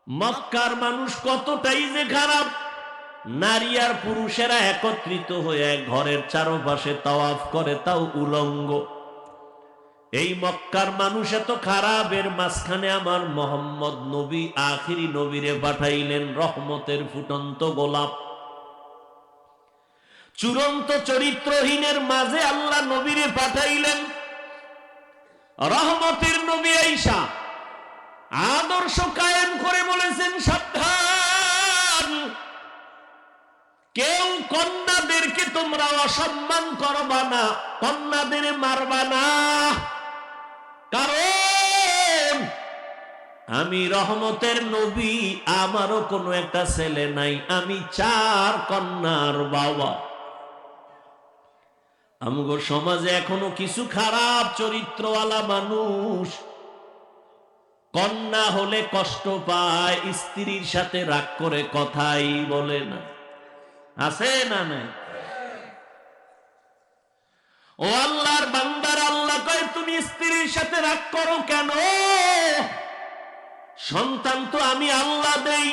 মক্কার মানুষ কতটাই যে খারাপ, নারী আর পুরুষেরা একত্রিত হয়ে ঘরের চারপাশে তাওয়াফ করে, তাও উলঙ্গ। এই মক্কার মানুষ এত খারাপ, এর মাঝখানে আমার মোহাম্মদ নবী আখিরি নবীরে পাঠাইলেন, রহমতের ফুটন্ত গোলাপ। চূড়ান্ত চরিত্রহীনের মাঝে আল্লাহ নবীরে পাঠাইলেন, রহমতের নবী আইসা আদর্শ কায়েম করে বলেছেন, সাবধান, কেউ কন্যাদেরকে তোমরা অসম্মান করবা না, কন্যাদের মারবা না, কারণ আমি রহমতের নবী, আমারও কোনো একটা ছেলে নাই, আমি 4 কন্যার বাবা। আমগো সমাজে এখনো কিছু খারাপ চরিত্রওয়ালা মানুষ কন্যা হলে কষ্ট পায়, স্ত্রীর সাথে রাগ করে কথাই বলে না, আছে না নাই? ও আল্লাহর বান্দার, আল্লাহ কয় তুমি স্ত্রীর সাথে রাগ করো কেন? সন্তান তো আমি আল্লাহ দেই,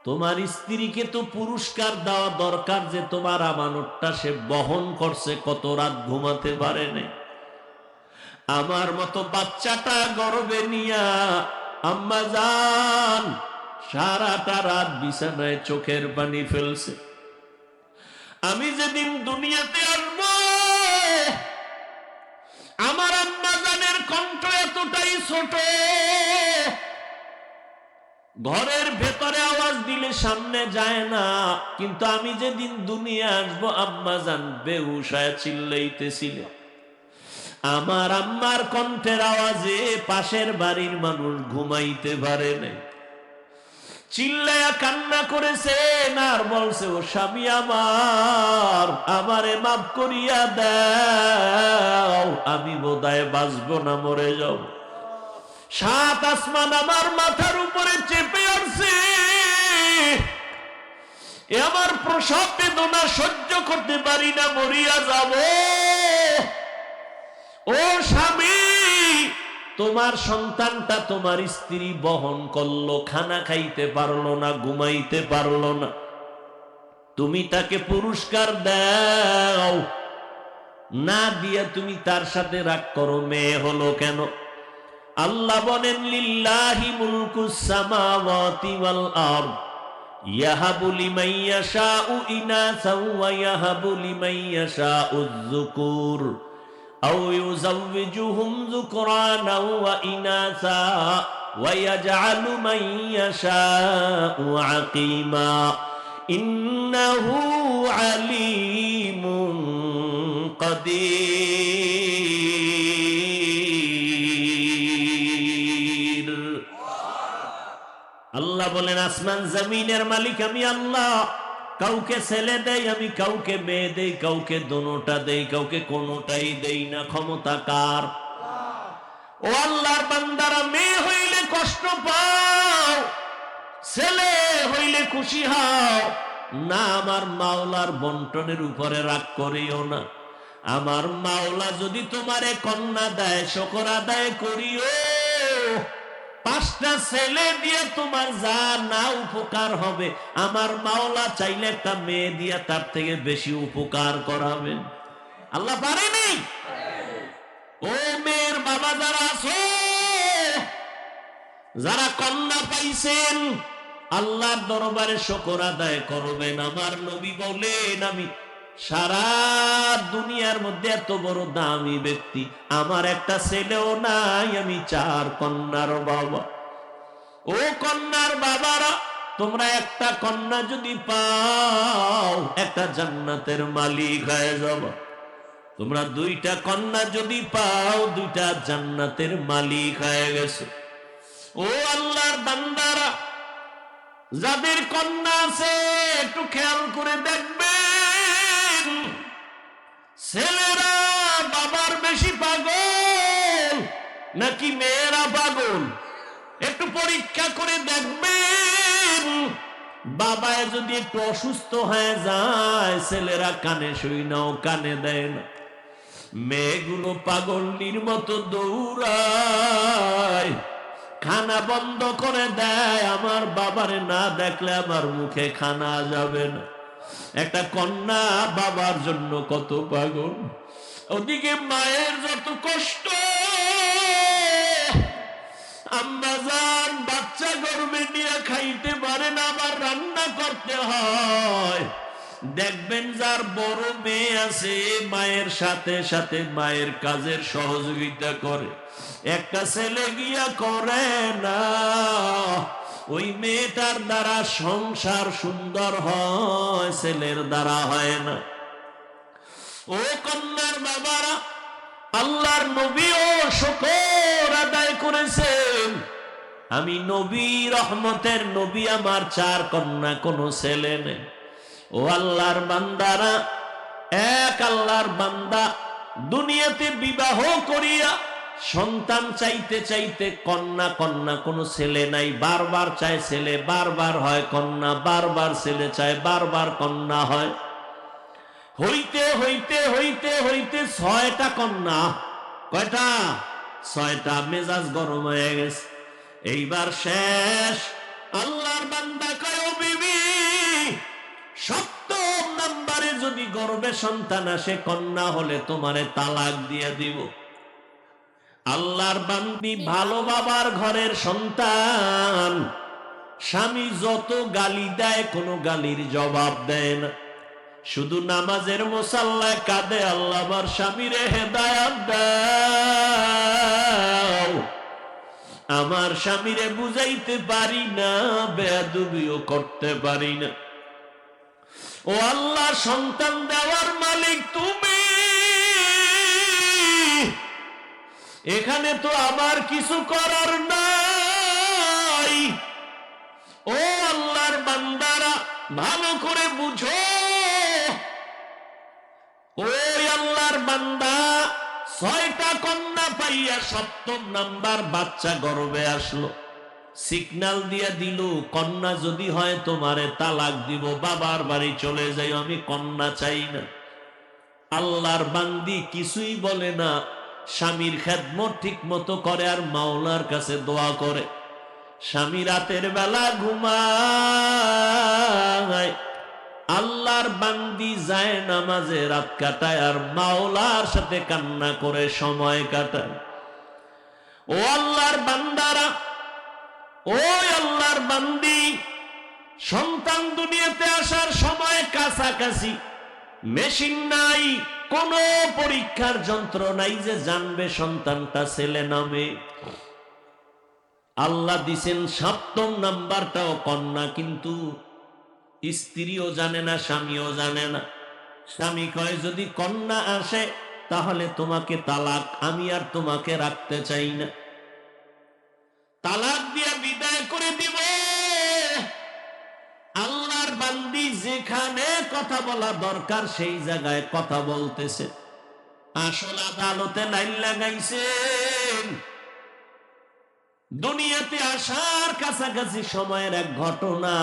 তোমার স্ত্রীকে তো পুরস্কার দেওয়া দরকার যে তোমার আমানতটা সে বহন করছে, কত রাত ঘুমাতে পারে নাই। আমার মতো বাচ্চাটা গর্বে নিয়া আম্মা জান সারাটা রাত বিছানায় চোখের পানি ফেলছে। আমি যেদিন দুনিয়াতে আসব, আমার আম্মা জানের কণ্ঠ এতটাই ছোট, ঘরের ভেতরে আওয়াজ দিলে সামনে যায় না, কিন্তু আমি যেদিন দুনিয়া আসবো আম্মা জান বেহুশ হয়ে চিল্লাইতেছিল। আমার আম্মার কণ্ঠের আওয়াজে পাশের বাড়ির মানুষ ঘুমাইতে পারে নাই, চিল্লায়া কান্না করেছেন আর বলছে, ও স্বামী আমার, আমারে মাফ করিয়া দাও, আমি বোধহয় বাঁচবো না, মরে যাব। 7 আসমান আমার মাথার উপরে চেপে আসছে, আমার প্রসব বেদনা সহ্য করতে পারি না, মরিয়া যাব। ও স্বামী, তোমার সন্তানটা তোমার স্ত্রী বহন করলো, খানা খাইতে পারলো না, ঘুমাইতে পারলো না, তুমি তাকে পুরস্কার দাও, না দিয়া তুমি তার সাথে রাগ করো, মেয়ে হলো কেন? আল্লাহ বলেন, লিল্লাহি মুলকুস সামাওয়াতি ওয়াল আরদ ইয়াহাবু লিমান ইয়াশাউ ইনাসা ওয়া ইয়াহাবু লিমান ইয়াশাউ যুকুর আও ইউযাওয়িজুহুম যুকরানা ওয়া ইনাসা ওয়া ইয়াজআলু মান ইয়াশাউ আকীমা ইন্নাহু আলীমুন কাদির। আল্লাহ বলেন, আসমান জমিনের মালিক আমি আল্লাহ, কাউকে ছেলে দেই আমি, কাউকে মেয়ে দেই, কাউকে দোনোটা দেই, কাউকে কোনোটাই দেই না, ক্ষমতা কার? ও আল্লাহর বান্দারা, মেয়ে হইলে কষ্ট পাও, ছেলে হইলে খুশি হও না, আমার মাওলার বন্টনের উপরে রাগ করিও না। আমার মাওলা যদি তোমারে কন্যা দেয়, শুকর আদায় করিও। 5টা ছেলে দিয়ে তোমার যা না উপকার হবে, আমার মাওলা চাইলে একটা মেয়ে দিয়ে তার থেকে বেশি উপকার করাবেন। আল্লাহ পারেনি? ও মেয়ের বাবা যারা আছো, যারা কন্যা পাইছেন, আল্লাহর দরবারে শুকর আদায় করবেন। আমার নবী বলেন, আমি সারা দুনিয়ার মধ্যে এত বড় দামি ব্যক্তি, আমার একটা ছেলেও নাই, আমি 4 কন্যার বাবা। ও কন্যার বাবারা, তোমরা একটা কন্যা যদি পাও, একটা জান্নাতের মালিক হয়ে যাবে। তোমরা 2টা কন্যা যদি পাও, 2টা জান্নাতের মালিক হয়ে গেছে। ও আল্লাহর বান্দারা, যাদের কন্যা আছে একটু খেয়াল করে দেখবেন, ছেলেরা বাবার বেশি পাগল নাকি মেয়েরা পাগল? একটু পরীক্ষা করে দেখবেন। বাবায় যদি একটু অসুস্থ হয়ে যায়, ছেলেরা কানে শুই নাও, কানে দেয় না, মেয়েগুলো পাগলনির মতো দৌড়ায়, খানা বন্ধ করে দেয়, আমার বাবারে না দেখলে আমার মুখে খানা যাবে না। একটা কন্যা বাবার জন্য কত পাগল, ওদিকে মায়ের যত কষ্ট, আম্মাজান বাচ্চা গর্ভে নিয়ে খাইতে পারে না, আবার রান্না করতে হয়। দেখবেন যার বড় মেয়ে আছে, মায়ের সাথে সাথে মায়ের কাজের সহযোগিতা করে, একটা ছেলে গিয়া করে না, ওই মেয়েটার দ্বারা সংসার সুন্দর হয়, ছেলের দ্বারা হয় না। ও কন্যার বাবারা, আল্লাহর নবীও শুকর আদায় করেছেন, আমি নবী, রহমতের নবী, আমার 4 কন্যা, কোনো ছেলে নেই। ও আল্লাহর বান্দারা, এক আল্লাহর বান্দা দুনিয়াতে বিবাহ করিয়া সন্তান চাইতে চাইতে কন্যা কন্যা, কোনো ছেলে নাই, বারবার চায় ছেলে, বারবার হয় কন্যা, বারবার ছেলে চায়, বারবার কন্যা হয়। হইতে হইতে হইতে হইতে 6টা কন্যা। কয়টা? 6টা। মেজাজ গরম হয়ে গেছে, এইবার শেষ। আল্লাহর বান্দা কয়, ও বিবি, 7ম নাম্বারে যদি গর্ভে সন্তান আসে, কন্যা হলে তোমারে তালাক দিয়ে দিব। আল্লাহর বান্দি ভালো বাবার ঘরের সন্তান, স্বামী যত গালি দেয় কোনো গালির জবাব দেয় না, শুধু নামাজের মুসাল্লায় কাঁদে, আল্লাহ আমার স্বামীরে হেদায়াত দাও। আমার স্বামীরে বুঝাইতে পারি না, বেয়াদবিও করতে পারি না। ও আল্লাহ, সন্তান দেওয়ার মালিক তুমি, এখানে তো আমার কিছু করার নাই। ও আল্লাহর বান্দারা, ভালো করে বুঝো, ওই আল্লাহর বান্দা 6টা কন্যা পাইয়া 7ম নাম্বার বাচ্চা গর্ভে আসলো, সিগন্যাল দিয়া দিল, কন্যা যদি হয় তোমারে তালাক দিব, বাবার বাড়ি চলে যাই, আমি কন্যা চাই না। আল্লাহর বান্দি কিছুই বলে না, স্বামীর খেদমত ঠিক মতো করে আর মাওলার কাছে দোয়া করে। স্বামী রাতের বেলা ঘুমায়, আল্লাহর বান্দি যায় নামাজে রাত কাটায় আর মাওলার সাথে কান্না করে সময় কাটায়। ও আল্লাহর বান্দারা, ওই আল্লাহর বান্দি, সন্তান দুনিয়াতে আসার সময় কাছাকাছি, মেশিন নাই, কোন পরীক্ষার যন্ত্র নাই যে জানবে সন্তানটা ছেলে না মেয়ে। আল্লাহ দিছেন 7ম নাম্বারটাও কন্যা, কিন্তু স্ত্রীও জানে না, স্বামীও জানে না। স্বামী কয়, যদি কন্যা আসে তাহলে তোমাকে তালাক, আমি আর তোমাকে রাখতে চাই না, তালাক দিয়া বিদায় করে দিব। আল্লাহর বান্দি যেখানে কথা বলা দরকার সেই জায়গায় কথা বলতেছে। আসল আদালতে লাইন লাগাইছেন। দুনিয়াতে আসার কাছাকাছি সময়ের এক ঘটনা,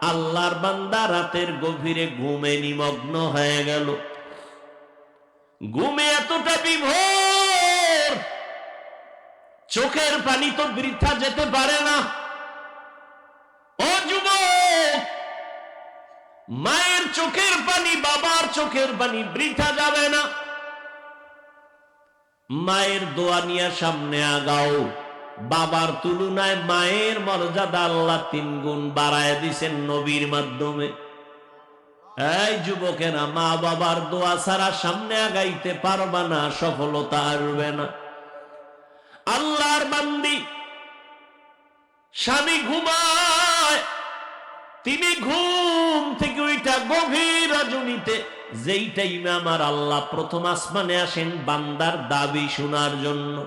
আল্লাহর বান্দা রাতের গভীরে ঘুমে নিমগ্ন হয়ে গেল। ঘুমে এতটা বিভোর, চোখের পানি তো বৃথা যেতে পারে না। ও যুবক, মায়ের চোখের পানি, বাবার চোখের পানি বৃথা যাবে না। মায়ের দোয়া নিয়ে সামনে আগাও। বাবার তুলনায় মায়ের মর্যাদা আল্লাহ 3 গুণ বাড়ায় দিছেন নবীর মাধ্যমে। এই যুবকেরা, মা বাবার দোয়া ছাড়া সামনে আগাইতে পারবা না, সফলতা আসবে না। আল্লাহর বান্দি, স্বামী ঘুমায়, তিনি ঘুম থেকে ওইটা গভীর রজনীতে, যেই টাইমে আমার আল্লাহ প্রথম আসমানে আসেন বান্দার দাবি শোনার জন্য,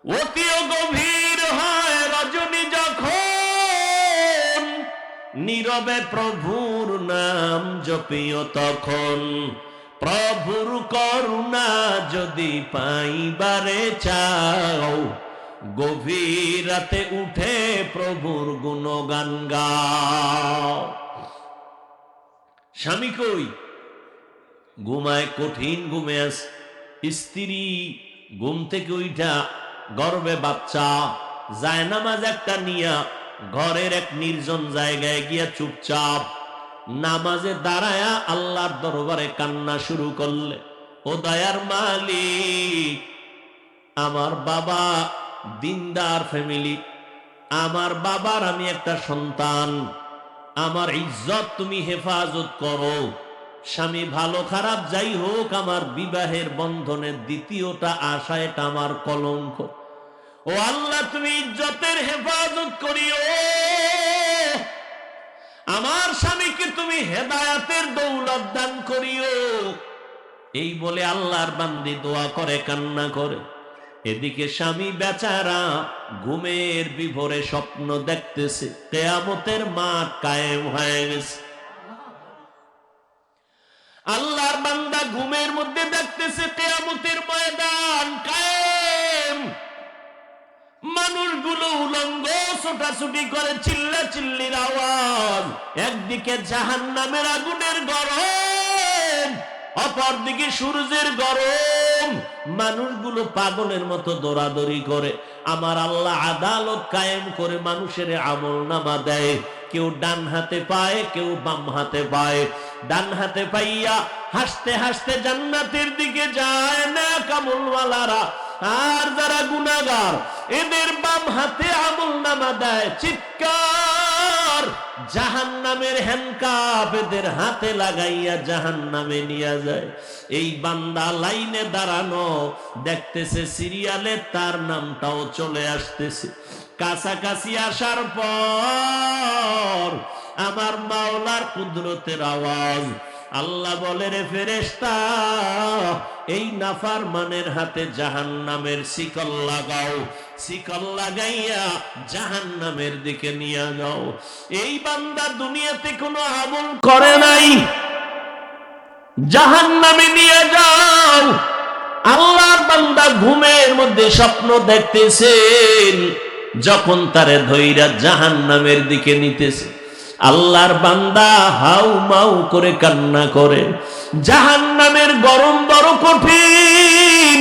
অতিও গভীর হয় রজনী যখন, নীরবে প্রভুর নাম জপিও তখন। প্রভুর করুণা যদি পাইবারে চাও, গভীর রাতে উঠে প্রভুর গুণগান গাও। স্বামী কই? ঘুমায়, কঠিন ঘুমে আছে। স্ত্রী ঘুম থেকে উঠা গর্ভে বাচ্চা, জায়নামাজ একটা নিয়া ঘরের এক নির্জন জায়গায় গিয়া চুপচাপ নামাজে দাঁড়ায়া আল্লাহর দরবারে কান্না শুরু করলে, ও দয়ার মালিক, আমার বাবা দিনদার ফ্যামিলি, আমার বাবার আমি একটা সন্তান, আমার ইজ্জত তুমি হেফাজত করো। স্বামী ভালো খারাপ যাই হোক, আমার বিবাহের বন্ধনের দ্বিতীয়টা আশা, এটা আমার কলঙ্ক। ও আল্লাহ, তুমি ইজ্জতের হেফাজত করিও, আমার স্বামীকে তুমি হেদায়াতের দৌলত দান করিও। এই বলে আল্লাহর বান্দি দোয়া করে, কান্না করে। এদিকে স্বামী বেচারা ঘুমের বিভোরে স্বপ্ন দেখতেছে কিয়ামতের মাঠ কায়েম হয়ে গেছে। আল্লাহর বান্দা ঘুমের মধ্যে দেখতেছে কিয়ামতের ময়দান কায়েম, মানুষগুলো উলঙ্গ ছোটাছুটি করে, চিল্লা চিল্লির আওয়াজ। একদিকে জাহান্নামের আগুনের গরম, অপরদিকে সূর্যের গরম, মানুষগুলো পাগলের মতো দৌড়াদৌড়ি করে। আমার আল্লাহ আদালত কায়েম করে মানুষের আমল নামা দেয়, কেউ ডান হাতে পায়, কেউ বাম হাতে পায়। ডান হাতে পাইয়া হাসতে হাসতে জান্নাতের দিকে যায় না কামলওয়ালারা, আর যারা গুনাহগার এদের বাম হাতে আমল নামা দেয়। চিৎকার, জাহান্নামের হ্যান্ডকাপ এদের হাতে লাগাইয়া জাহান্নামে নিয়ে যায়। এই বান্দা লাইনে দাঁড়ানো দেখতেছে, সিরিয়ালে তার নামটাও চলে আসতেছে। কাছাকাছি আসার পর আমার মাওলার কুদরতের আওয়াজ, আল্লাহ বলে, রে ফেরেশতা, এই নাফরমানের হাতে জাহান্নামের শিকল লাগাও, শিকল লাগাইয়া জাহান্নামের দিকে নিয়ে যাও। এই বান্দা দুনিয়াতে কোনো আমল করে নাই, জাহান্নামে নিয়ে যাও। আল্লাহর বান্দা ঘুমের মধ্যে স্বপ্ন দেখতেছেন, যখন তারে ধইরা জাহান্নামের দিকে নিতেছে, আল্লাহর বান্দা হাউ মাউ করে কান্না করে। জাহান্নামের গরম বড় কঠিন,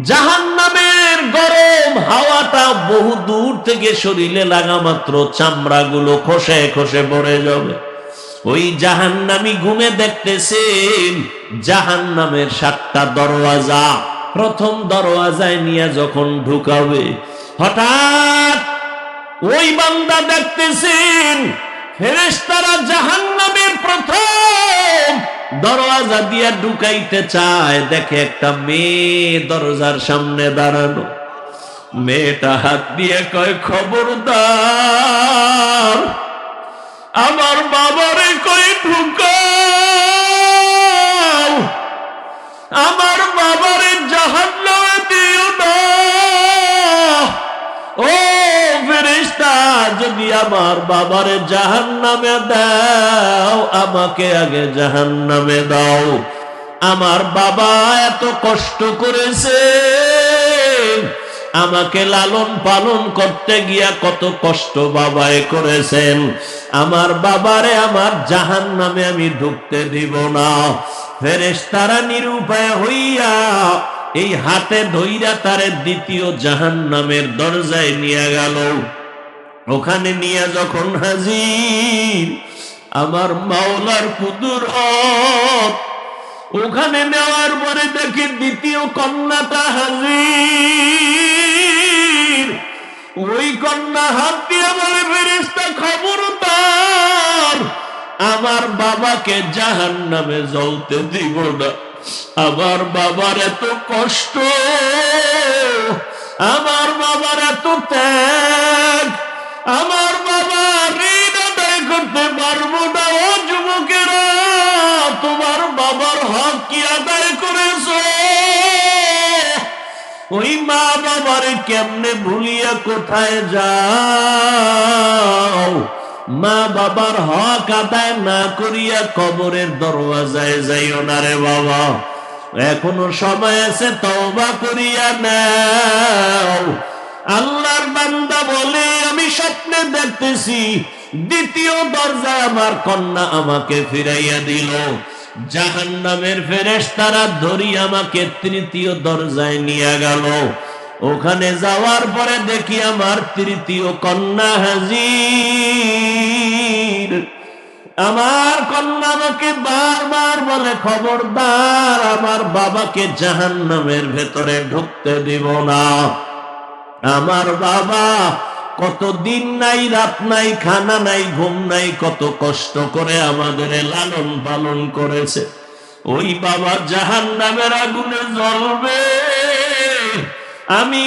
জাহান্নামের গরম হাওয়াটা বহু দূর থেকে শরীরে লাগা মাত্র চামড়াগুলো খসে খসে পড়ে যাবে। ওই জাহান্নামী ঘুমে দেখতেছেন জাহান্নামের 7টা দরওয়াজা। প্রথম দরওয়াজায় নিয়ে যখন ঢুকাবে, হঠাৎ ওই বান্দা দেখতেছেন ফেরেশতারা জাহান্নামের প্রথম দরওয়াজা দিয়ে ঢুকাইতে চায়। দেখে একটা মেয়ে দরজার সামনে দাঁড়ানো। মেয়েটা হাত দিয়ে কয়, খবরদার, আমার বাবারে কই ঢুকাও, আমার বাবারে জাহান্নামে দিও না। ও ফেরেশতা, যদি আমার বাবারে জাহান্নামে দাও, আমাকে আগে জাহান্নামে দাও। আমার বাবা এত কষ্ট করেছে, আমাকে লালন পালন করতে গিয়া কত কষ্ট বাবায় করেছেন, আমার বাবারে আমার জাহান্নামে আমি ঢুকতে দিব না। ফেরেশতারা নিরুপায় হইয়া এই হাতে ধইরা তারে দ্বিতীয় জাহান্নামের দরজায় নিয়ে গেল। ওখানে নিয়ে যখন হাজির আমার মাওলার কুদরত, ওখানে নেওয়ার পরে দেখি দ্বিতীয় কন্যাটা হাজির। ওই কন্যা হাত দিয়ে বলে, ফেরেশতা খবরদার, আমার বাবাকে জাহান্নামে জ্বলতে দিব না। আমার বাবার এত কষ্ট, আমার বাবার এত ত্যাগ, আমার বাবা ঋণ আদায় করতে পারবো না। ও যুবকেরা, তোমার বাবার হক কি আদায় করেছো? ওই মা বাবারে কেমনে ভুলিয়া কোথায় যাও? মা বাবার হক আদায় না করিয়া কবরের দরওয়াজায় যাইও না রে বাবা, এখনো সময় আছে, তওবা করিয়া নাও। আল্লাহর বান্দা বলে, আমি স্বপ্নে দেখতেছি দ্বিতীয় দরজায় আমার কন্যা আমাকে ফিরাইয়া দিল, জাহান্নামের ফেরেশতারা ধরি আমাকে তৃতীয় দরজায় নিয়ে গেল। ওখানে যাওয়ার পরে দেখি আমার তৃতীয় কন্যা হাজির। আমার কন্যা আমাকে বারবার বলে, খবরদার আমার বাবাকে জাহান্নামের ভেতরে ঢুকতে দিব না। আমার বাবা কত দিন নাই, রাত নাই, খানা নাই, ঘুম নাই, কত কষ্ট করে আমাদের লালন পালন করেছে। ওই বাবা জাহান্নামের আগুনে জ্বলবে, আমি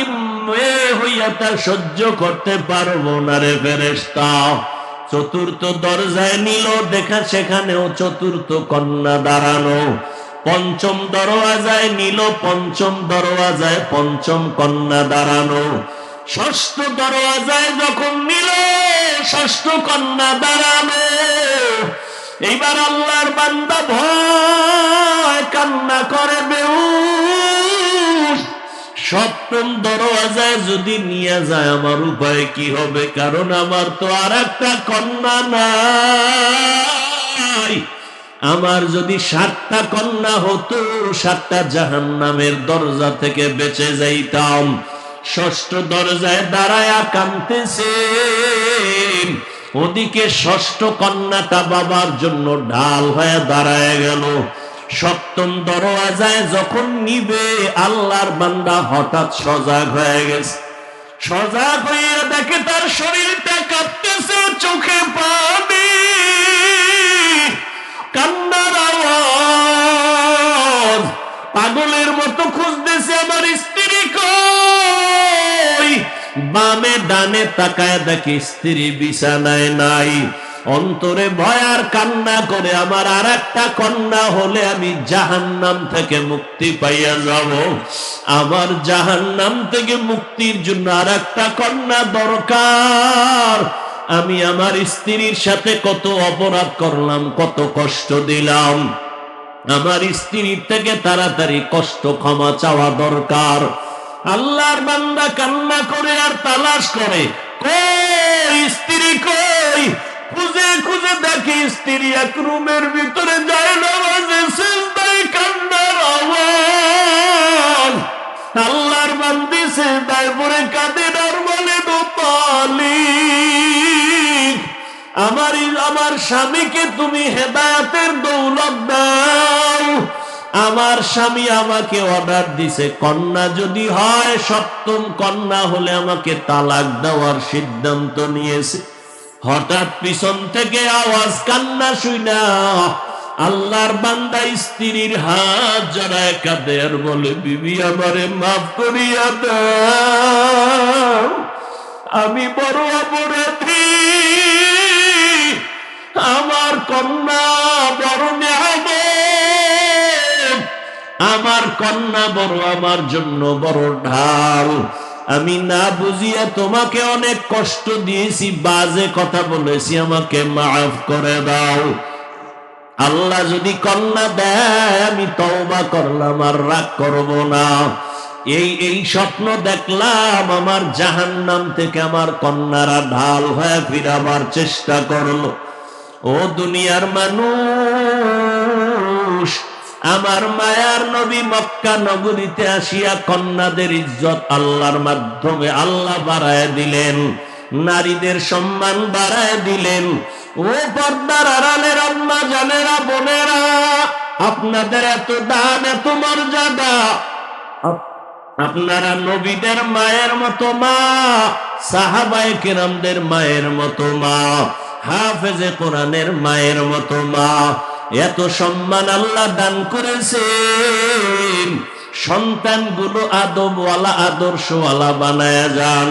মেয়ে হইয়া তা সহ্য করতে পারবো না রে ফেরেশতা। চতুর্থ দরজায় নিল, দেখা সেখানেও চতুর্থ কন্যা দাঁড়ানো। পঞ্চম দরওয়াজায় নিল, পঞ্চম দরওয়াজায় পঞ্চম কন্যা দাঁড়ানো। ষষ্ঠ দরওয়াজায় যখন নিল, ষষ্ঠ কন্যা দাঁড়ানো। এইবার আল্লাহর বান্দা ভয় কান্না করে বেহুশ। সপ্তম দরওয়াজায় যদি নিয়ে যায় আমার উপায় কি হবে? কারণ আমার তো আর একটা কন্যা নাই। আমার যদি 7টা কন্যা হতো, 7টা জাহান্নামের দরজা থেকে বেঁচে যাইতাম। ষষ্ঠ দরজায় দাঁড়ায়া কাঁদতেছেন, ওদিকে ষষ্ঠ কন্যাটা বাবার জন্য ঢাল হয়ে দাঁড়ায় গেল। সপ্তম দরওয়াজায় যখন নিবে, আল্লাহর বান্দা হঠাৎ সজাগ হয়ে গেছে। সজাগ হয়ে দেখে তার শরীরটা কাঁপতেছে, চোখে পানি, কান্নার আওয়াজ। পাগলের মতো খুঁজতেছে আমার স্ত্রী কই। বামে ডানে তাকায় দেখে স্ত্রী বিছানায় নাই। অন্তরে ভয় আর কান্না করে, আমার আর একটা কন্যা হলে আমি জাহান্নাম থেকে মুক্তি পাইয়া যাব। আমার জাহান্নাম থেকে মুক্তির জন্য আর একটা কন্যা দরকার। আমি আমার স্ত্রীর সাথে কত অপরাধ করলাম, কত কষ্ট দিলাম। আমার স্ত্রীর থেকে তাড়াতাড়ি কষ্ট ক্ষমা চাওয়া দরকার। আল্লাহর বান্দা কান্না করে আর তালাশ করে, কই স্ত্রী কই। খুঁজে খুঁজে দেখি স্ত্রী এক রুমের ভিতরে যায় নামাজে সিজদায় কান্নার আওয়াজ। আল্লাহর বান্দি সিজদায় পড়ে কাঁদে আর বলে, মালিক আমার স্বামীকে তুমি হেদায়েতের দৌলত দাও। আমার স্বামী আমাকে অর্ডার দিছে, কন্যা যদি হয়, সপ্তম কন্যা হলে আমাকে তালাক দেওয়ার সিদ্ধান্ত নিয়েছে। হঠাৎ পিছন থেকে আওয়াজ, কান্না শুইনা আল্লাহর বান্দা স্ত্রীর হাত জড়ায় কাঁদে আর বলে, বিবি আমারে মাফ করিয়া দাও, আমি বড় অপরাধী। আমার কন্যা বড় নেয়ামত, আমার কন্যা বড় আমার জন্য বড় ঢাল। আমি না বুঝিয়া তোমাকে অনেক কষ্ট দিয়েছি, বাজে কথা বলেছি, আমাকে মাফ করে দাও। আল্লাহ যদি কন্যা দেয়, আমি তওবা করলাম, আর রাগ করব না। এই স্বপ্ন দেখলাম, আমার জাহান্নাম থেকে আমার কন্যারা ঢাল হয়ে ফিরাবার চেষ্টা করলো। ও দুনিয়ার মানুষ, আমার মায়ার নবী মক্কা নগরীতে আসিয়া কন্যাদের ইজ্জত আল্লাহর মাধ্যমে আল্লাহ বাড়ায় দিলেন, নারীদের সম্মান বাড়ায় দিলেন। ও পর্দার আড়ালের আম্মা জানেরা, বোনেরা, আপনাদের এত দান, এত মর্যাদা। আপনারা নবীদের মায়ের মতো মা, সাহাবায়ে কেরামদের মায়ের মতো মা, হাফেজে কোরআনের মায়ের মতো মা। এত সম্মান আল্লাহ দান করেছেন। সন্তানগুলো আদবওয়ালা, আদর্শওয়ালা বানায়া যান।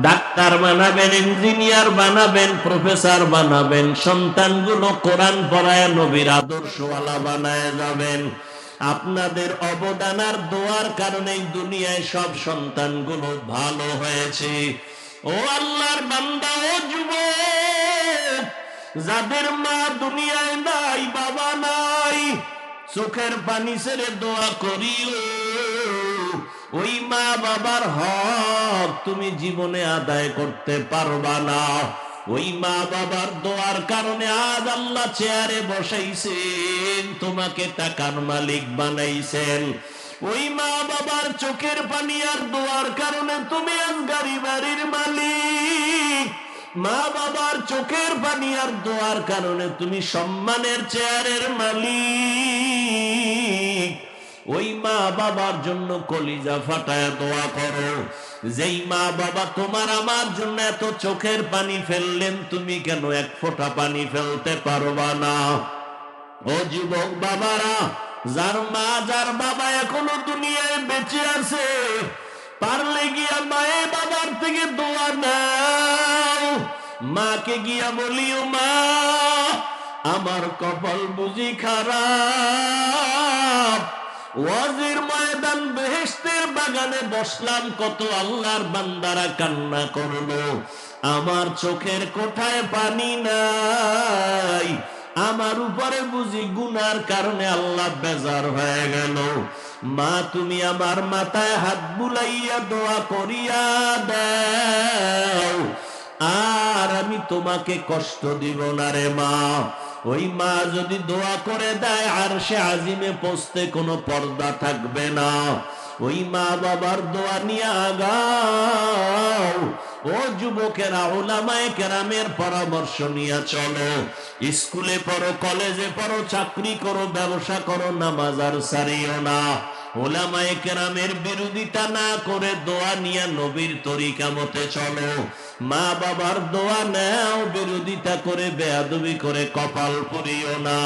ডাক্তার বানাবেন, ইঞ্জিনিয়ার বানাবেন, প্রফেসর বানাবেন। সন্তানগুলো কোরআন পড়ায় নবীর আদর্শওয়ালা বানায়া যাবেন। আপনাদের অবদান আর দোয়ার কারণেই দুনিয়ায় সব সন্তানগুলো ভালো হয়েছে। ও আল্লাহর বান্দা, ও যুবক, যাদের মা দুনিয়ায় নাই, বাবা নাই, চোখের পানি ছেড়ে দোয়া করিও। ওই মা বাবার হক তুমি জীবনে আদায় করতে পারবা না। ওই মা বাবার দোয়ার কারণে আজ আল্লাহ চেয়ারে বসাইছেন, তোমাকে টাকার মালিক বানাইছেন। ওই মা বাবার চোখের পানি আর দোয়ার কারণে তুমি আজ গাড়ি বাড়ির মালিক। মা বাবার চোখের পানি আর দোয়ার কারণে তুমি সম্মানের চেয়ারের মালিক। ওই মা বাবার জন্য কলিজা ফাটায় দোয়া করো। যেই মা বাবা তোমার আমার জন্য এত চোখের পানি ফেললেন, তুমি কেন এক ফোঁটা পানি ফেলতে পারবা না? ও যুবক বাবারা, যার মা যার বাবা এখনো দুনিয়ায় বেঁচে আছে, পারলে গিয়া মায়ে বাবার থেকে দোয়া নাও। মাকে গিয়া বলিও, মা আমার কপাল বুঝি খারাপ, ওয়াজির ময়দান বেহেশতের বাগানে বসলাম, কত আল্লাহর বান্দারা কান্না করলো, আমার চোখের কোঠায় পানি নাই, আমার উপরে বুঝি গুনার কারণে আল্লাহ বেজার হয়ে গেল। মা তুমি আমার মাথায় হাত বুলাইয়া দোয়া করিয়া দাও, আর আমি তোমাকে কষ্ট দিব না রে মা। ওই মা যদি দোয়া করে দেয়, আরশে আজিমে পৌঁছতে কোনো পর্দা থাকবে না। ওই মা বাবার দোয়া নিয়ে আগাও। ও যুবকেরা, উলামায়ে কেরামের পরামর্শ নিয়ে চলো। স্কুলে পড়ো, কলেজে পড়ো, চাকরি করো, ব্যবসা করো, নামাজ আর ছাড়িও না। উলামায়ে কেরামের বিরোধিতা না করে দোয়া নিয়ে নবীর তরিকা মতে চলো। মা বাবার দোয়া নাও, বিরোধিতা করে বেয়াদবি করে কপাল পুড়িও না।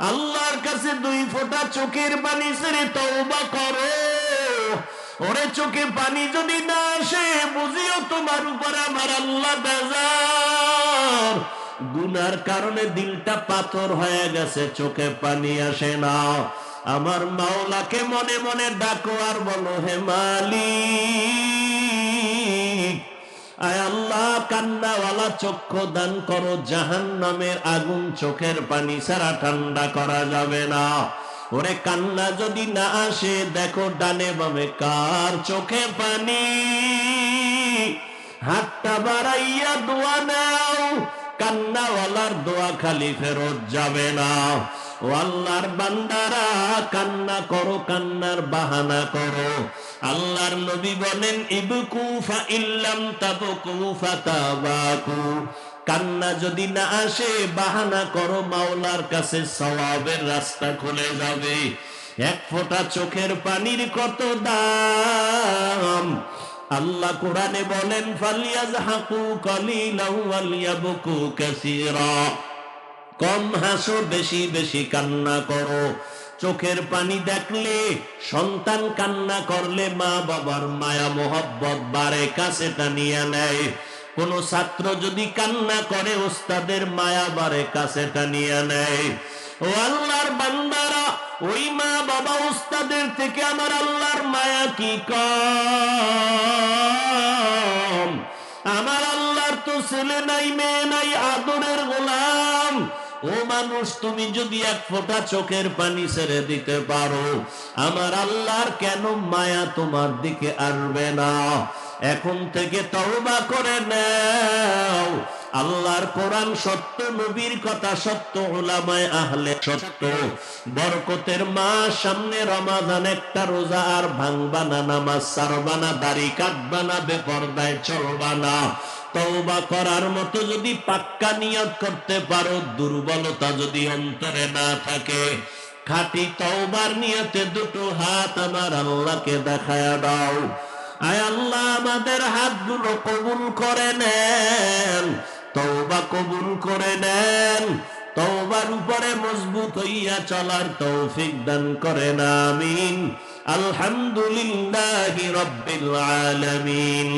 আল্লাহর কাছে 2 ফোঁটা চোখের পানি ছেড়ে তওবা করো। ওরে চোখে পানি যদি না আসে, বুঝিও তোমার উপর আমার আল্লাহ বেজার। গুনার কারণে দিলটা পাথর হয়ে গেছে, চোখে পানি আসে না। আমার মাওলাকে মনে মনে ডাকো আর বলো, হে মালিক, আয় আল্লাহ, কান্নাওয়ালা চক্ষু দান করো। জাহান্নামের আগুন চোখের পানি ছাড়া ঠান্ডা করা যাবে না। ওরে কান্না যদি না আসে, দেখো ডানে বামে কার চোখে পানি, হাতটা বাড়াইয়া দোয়া নাও। কান্নাওয়ালার দোয়া খালি ফেরত যাবে না। ও আল্লাহর বান্দারা, কান্না করো, কান্নার বাহানা করো। আল্লাহর নবী বলেন, ইবকু ফা ইল্লাম তাবকু ফাতাবাকু। কান্না যদি না আসে, বাহানা করো, মাওলার কাছে সওয়াবের রাস্তা খুলে যাবে। 1 ফোঁটা চোখের পানির কত দাম! আল্লাহ কোরআনে বলেন, ফালিয়াজহাকু কালিলাও ওয়ালিয়াবকু কাসীরা। কম হাসো, বেশি বেশি কান্না করো। চোখের পানি দেখলে, সন্তান কান্না করলে মা বাবার মায়া মোহব্বত বাড়ে, কাছে টানিয়া নেয়। কোন ছাত্র যদি কান্না করে, ওস্তাদের মায়া বাড়ে, কাছে টানিয়া নেয়। ও আল্লাহর বান্দারা, ওই মা বাবা ওস্তাদের থেকে আমার আল্লাহর মায়া কি কম? আমার আল্লাহর তো ছেলে নাই, মেয়ে নাই, আদরের গোলাম। ও মানুষ, তুমি যদি 1 ফোঁটা চোখের পানি ছেড়ে দিতে পারো, আমার আল্লাহর কেন মায়া তোমার দিকে আসবে না? এখন থেকে তওবা করে নাও। আল্লাহর কোরআন সত্য, নবীর কথা সত্য, উলামায়ে আহলে সত্য। বরকতের মাস সামনে, রমাদান, একটা রোজা আর ভাঙবা না, নামাজ ছাড়বা না, দাড়ি কাটবা না, বেপরদায় চলবা না। তওবা করার মতো যদি পাক্কা নিয়ত করতে পারো, দুর্বলতা যদি অন্তরে না থাকে, খাঁটি তওবার নিয়তে 2টো হাত আমার আল্লাহকে দেখায়া দাও। আয় আল্লাহ, আমাদের হাতগুলো কবুল করে নেন, তওবা কবুল করে নেন। তওবার উপরে মজবুত হইয়া চলার তৌফিক দান করেন, আমিন। আলহামদুলিল্লাহি রাব্বিল আলামিন।